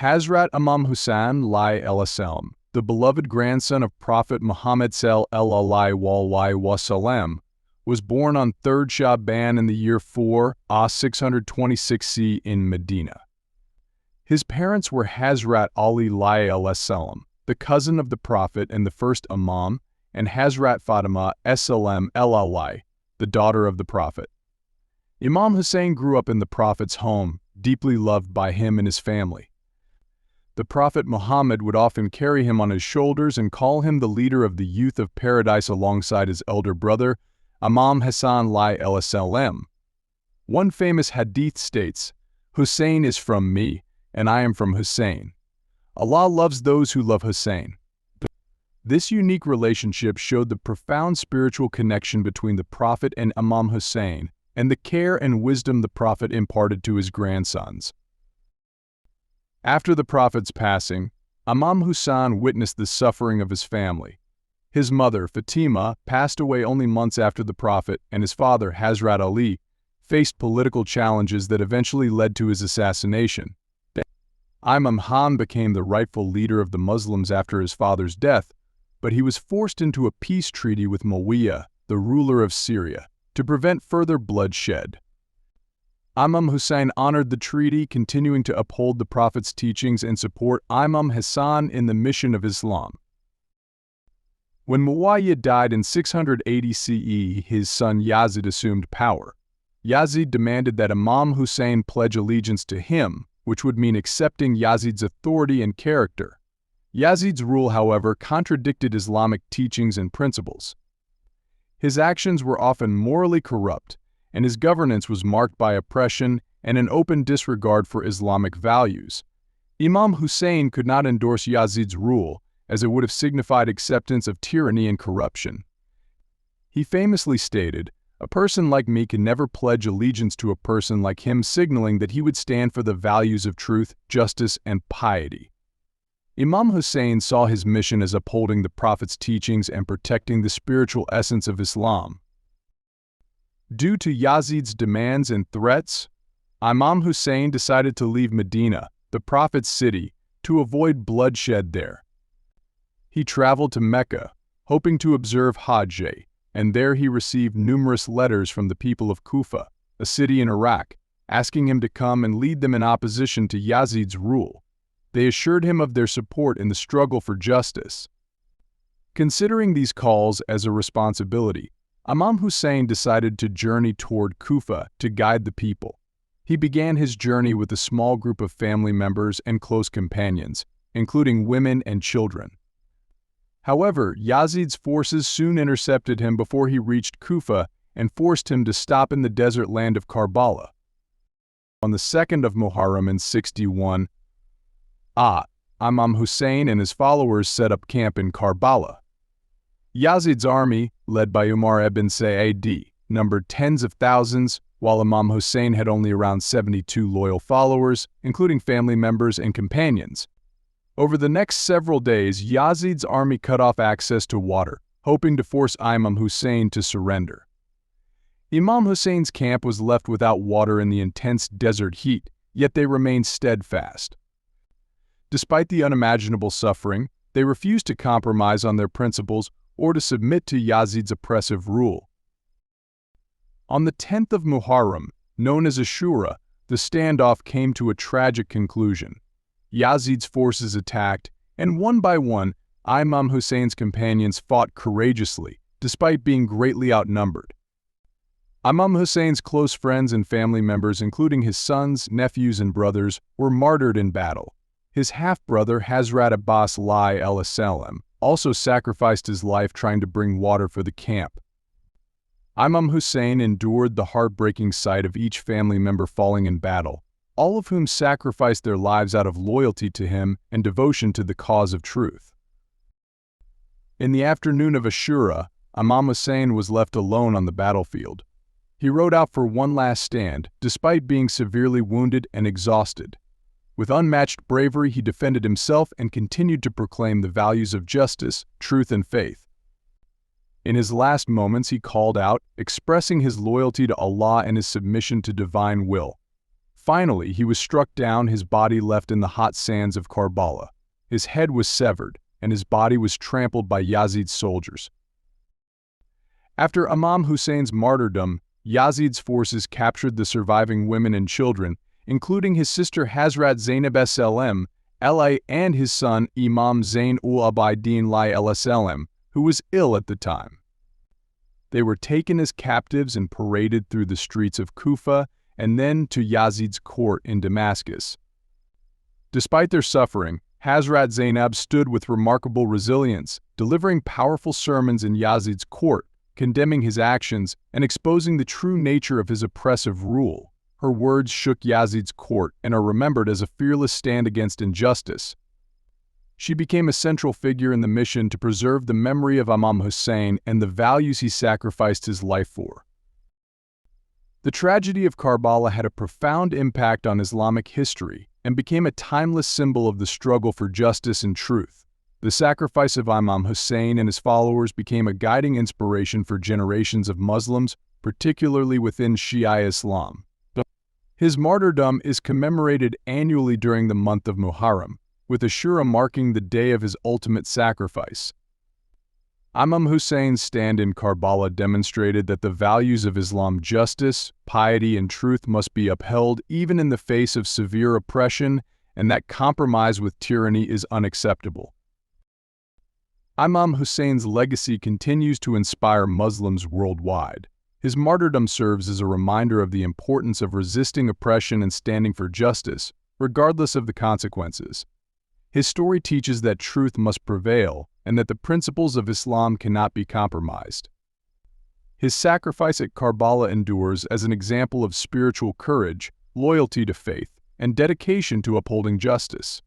Hazrat Imam Hussain the beloved grandson of Prophet Muhammad sallallahu alaihi wasallam, was born on 3rd Shaban in the year 4 626 C in Medina. His parents were Hazrat Ali the cousin of the Prophet and the first Imam, and Hazrat Fatima the daughter of the Prophet. Imam Hussain grew up in the Prophet's home, deeply loved by him and his family. The Prophet Muhammad would often carry him on his shoulders and call him the leader of the youth of paradise alongside his elder brother, Imam Hassan salam. One famous hadith states, "Hussein is from me, and I am from Hussein. Allah loves those who love Hussein." This unique relationship showed the profound spiritual connection between the Prophet and Imam Hussain, and the care and wisdom the Prophet imparted to his grandsons. After the Prophet's passing, Imam Hussain witnessed the suffering of his family. His mother, Fatima, passed away only months after the Prophet, and his father, Hazrat Ali, faced political challenges that eventually led to his assassination. Imam Khan became the rightful leader of the Muslims after his father's death, but he was forced into a peace treaty with Muawiyah, the ruler of Syria, to prevent further bloodshed. Imam Hussain honored the treaty, continuing to uphold the Prophet's teachings and support Imam Hassan in the mission of Islam. When Muawiyah died in 680 CE, his son Yazid assumed power. Yazid demanded that Imam Hussain pledge allegiance to him, which would mean accepting Yazid's authority and character. Yazid's rule, however, contradicted Islamic teachings and principles. His actions were often morally corrupt, and his governance was marked by oppression and an open disregard for Islamic values. Imam Hussain could not endorse Yazid's rule, as it would have signified acceptance of tyranny and corruption. He famously stated, "A person like me can never pledge allegiance to a person like him," signaling that he would stand for the values of truth, justice, and piety. Imam Hussain saw his mission as upholding the Prophet's teachings and protecting the spiritual essence of Islam. Due to Yazid's demands and threats, Imam Hussain decided to leave Medina, the Prophet's city, to avoid bloodshed there. He traveled to Mecca, hoping to observe Hajj, and there he received numerous letters from the people of Kufa, a city in Iraq, asking him to come and lead them in opposition to Yazid's rule. They assured him of their support in the struggle for justice. Considering these calls as a responsibility, Imam Hussain decided to journey toward Kufa to guide the people. He began his journey with a small group of family members and close companions, including women and children. However, Yazid's forces soon intercepted him before he reached Kufa and forced him to stop in the desert land of Karbala. On the 2nd of Muharram in 61, Imam Hussain and his followers set up camp in Karbala. Yazid's army, led by Umar ibn Sa'id, numbered tens of thousands, while Imam Hussain had only around 72 loyal followers, including family members and companions. Over the next several days, Yazid's army cut off access to water, hoping to force Imam Hussain to surrender. Imam Hussein's camp was left without water in the intense desert heat, yet they remained steadfast. Despite the unimaginable suffering, they refused to compromise on their principles or to submit to Yazid's oppressive rule. On the 10th of Muharram, known as Ashura, the standoff came to a tragic conclusion. Yazid's forces attacked, and one by one, Imam Hussein's companions fought courageously, despite being greatly outnumbered. Imam Hussein's close friends and family members, including his sons, nephews, and brothers, were martyred in battle. His half-brother, Hazrat Abbas salam, also sacrificed his life trying to bring water for the camp. Imam Hussain endured the heartbreaking sight of each family member falling in battle, all of whom sacrificed their lives out of loyalty to him and devotion to the cause of truth. In the afternoon of Ashura, Imam Hussain was left alone on the battlefield. He rode out for one last stand, despite being severely wounded and exhausted. With unmatched bravery, he defended himself and continued to proclaim the values of justice, truth, and faith. In his last moments, he called out, expressing his loyalty to Allah and his submission to divine will. Finally, he was struck down, his body left in the hot sands of Karbala. His head was severed, and his body was trampled by Yazid's soldiers. After Imam Hussein's martyrdom, Yazid's forces captured the surviving women and children, including his sister Hazrat Zainab S.L.M. L.A. and his son Imam Zain ul Abidin Li L.S.L.M., who was ill at the time. They were taken as captives and paraded through the streets of Kufa and then to Yazid's court in Damascus. Despite their suffering, Hazrat Zainab stood with remarkable resilience, delivering powerful sermons in Yazid's court, condemning his actions and exposing the true nature of his oppressive rule. Her words shook Yazid's court and are remembered as a fearless stand against injustice. She became a central figure in the mission to preserve the memory of Imam Hussain and the values he sacrificed his life for. The tragedy of Karbala had a profound impact on Islamic history and became a timeless symbol of the struggle for justice and truth. The sacrifice of Imam Hussain and his followers became a guiding inspiration for generations of Muslims, particularly within Shia Islam. His martyrdom is commemorated annually during the month of Muharram, with Ashura marking the day of his ultimate sacrifice. Imam Hussein's stand in Karbala demonstrated that the values of Islam, justice, piety, and truth must be upheld even in the face of severe oppression, and that compromise with tyranny is unacceptable. Imam Hussein's legacy continues to inspire Muslims worldwide. His martyrdom serves as a reminder of the importance of resisting oppression and standing for justice, regardless of the consequences. His story teaches that truth must prevail and that the principles of Islam cannot be compromised. His sacrifice at Karbala endures as an example of spiritual courage, loyalty to faith, and dedication to upholding justice.